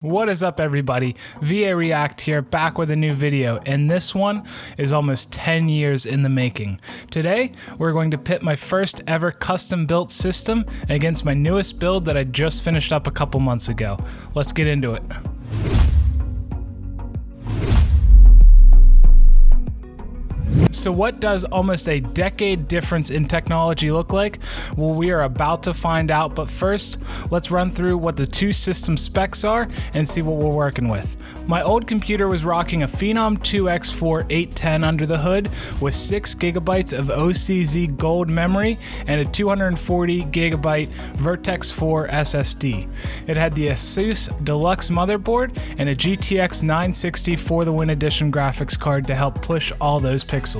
What is up, everybody? VA React here, back with a new video, and this one is almost 10 years in the making. Today, we're going to pit my first ever custom built system against my newest build that I just finished up a couple months ago. Let's get into it. So what does almost a decade difference in technology look like? Well, we are about to find out, but first, let's run through what the two system specs are and see what we're working with. My old computer was rocking a Phenom 2X4 810 under the hood with 6 gigabytes of OCZ gold memory and a 240 gigabyte Vertex 4 SSD. It had the Asus Deluxe motherboard and a GTX 960 for the Win Edition graphics card to help push all those pixels.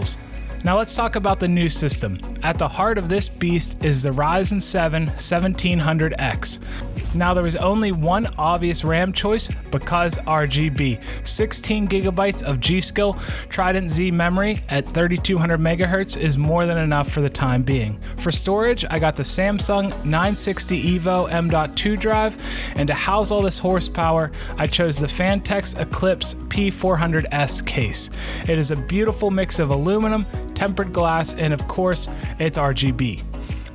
Now let's talk about the new system. At the heart of this beast is the Ryzen 7 1700X. Now there was only one obvious RAM choice because RGB. 16 gigabytes of G.Skill Trident Z memory at 3200 megahertz is more than enough for the time being. For storage, I got the Samsung 960 EVO M.2 drive, and to house all this horsepower, I chose the Fantex Eclipse P400S case. It is a beautiful mix of aluminum, tempered glass, and of course, it's RGB.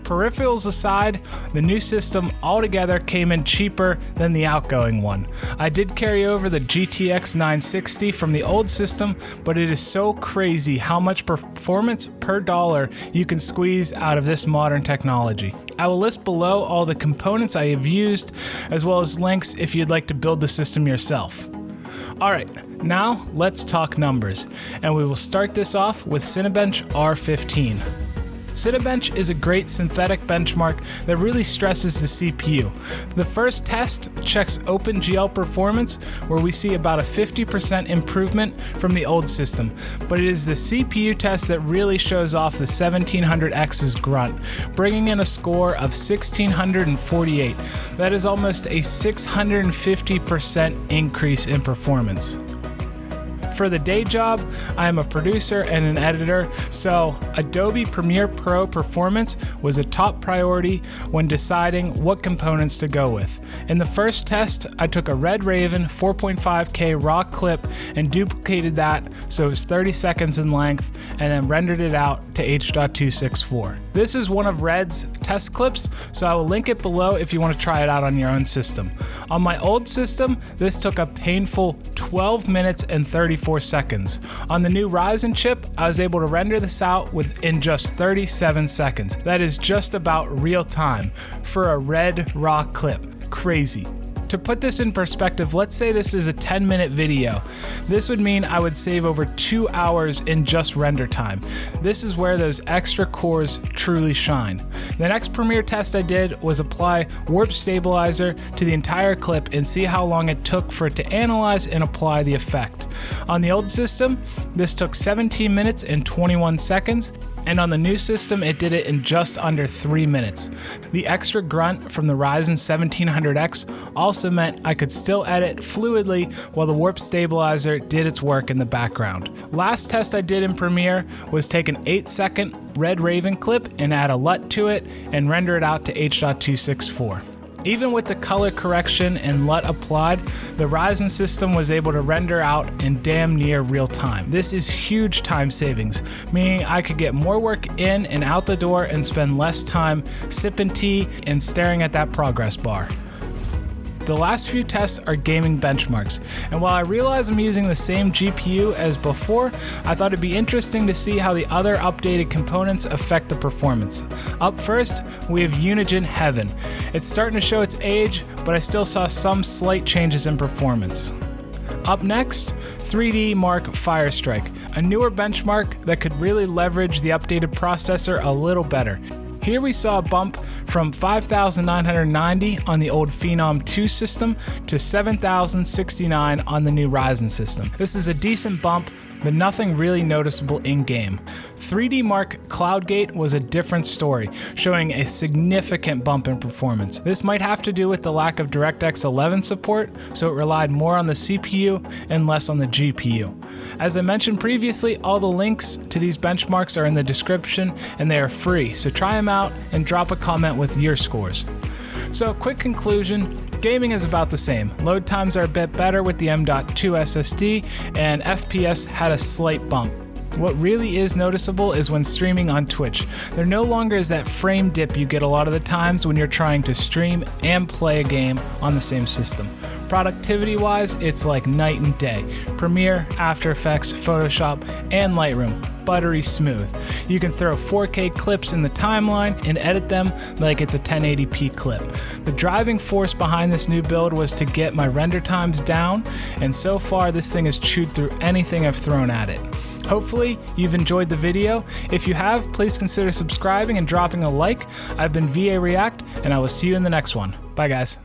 Peripherals aside, the new system altogether came in cheaper than the outgoing one. I did carry over the GTX 960 from the old system, but it is so crazy how much performance per dollar you can squeeze out of this modern technology. I will list below all the components I have used, as well as links if you'd like to build the system yourself. Alright, now let's talk numbers, and we will start this off with Cinebench R15. Cinebench is a great synthetic benchmark that really stresses the CPU. The first test checks OpenGL performance, where we see about a 50% improvement from the old system, but it is the CPU test that really shows off the 1700X's grunt, bringing in a score of 1648. That is almost a 650% increase in performance. For the day job, I am a producer and an editor, so Adobe Premiere Pro performance was a top priority when deciding what components to go with. In the first test, I took a Red Raven 4.5K raw clip and duplicated that so it was 30 seconds in length, and then rendered it out to H.264. This is one of Red's test clips, so I will link it below if you want to try it out on your own system. On my old system, this took a painful 12 minutes and 34 seconds. On the new Ryzen chip, I was able to render this out within just 37 seconds. That is just about real time for a Red raw clip. Crazy. To put this in perspective, let's say this is a 10-minute video. This would mean I would save over 2 hours in just render time. This is where those extra cores truly shine. The next Premiere test I did was apply Warp Stabilizer to the entire clip and see how long it took for it to analyze and apply the effect. On the old system, this took 17 minutes and 21 seconds. And on the new system, it did it in just under 3 minutes. The extra grunt from the Ryzen 1700X also meant I could still edit fluidly while the Warp Stabilizer did its work in the background. Last test I did in Premiere was take an 8-second Red Raven clip and add a LUT to it and render it out to H.264. Even with the color correction and LUT applied, the Ryzen system was able to render out in damn near real time. This is huge time savings, meaning I could get more work in and out the door and spend less time sipping tea and staring at that progress bar. The last few tests are gaming benchmarks, and while I realize I'm using the same GPU as before, I thought it'd be interesting to see how the other updated components affect the performance. Up first, we have Unigen Heaven. It's starting to show its age, but I still saw some slight changes in performance. Up next, 3D Mark Firestrike, a newer benchmark that could really leverage the updated processor a little better. Here we saw a bump from 5,990 on the old Phenom 2 system to 7,069 on the new Ryzen system. This is a decent bump, but nothing really noticeable in-game. 3D Mark Cloudgate was a different story, showing a significant bump in performance. This might have to do with the lack of DirectX 11 support, so it relied more on the CPU and less on the GPU. As I mentioned previously, all the links to these benchmarks are in the description and they are free, so try them out and drop a comment with your scores. So, quick conclusion, Gaming is about the same. Load times are a bit better with the M.2 SSD, and FPS had a slight bump. What really is noticeable is when streaming on Twitch. There no longer is that frame dip you get a lot of the times when you're trying to stream and play a game on the same system. Productivity-wise, it's like night and day. Premiere, After Effects, Photoshop, and Lightroom, buttery smooth. You can throw 4K clips in the timeline and edit them like it's a 1080p clip. The driving force behind this new build was to get my render times down, and so far this thing has chewed through anything I've thrown at it. Hopefully, you've enjoyed the video. If you have, please consider subscribing and dropping a like. I've been VA React, and I will see you in the next one. Bye, guys.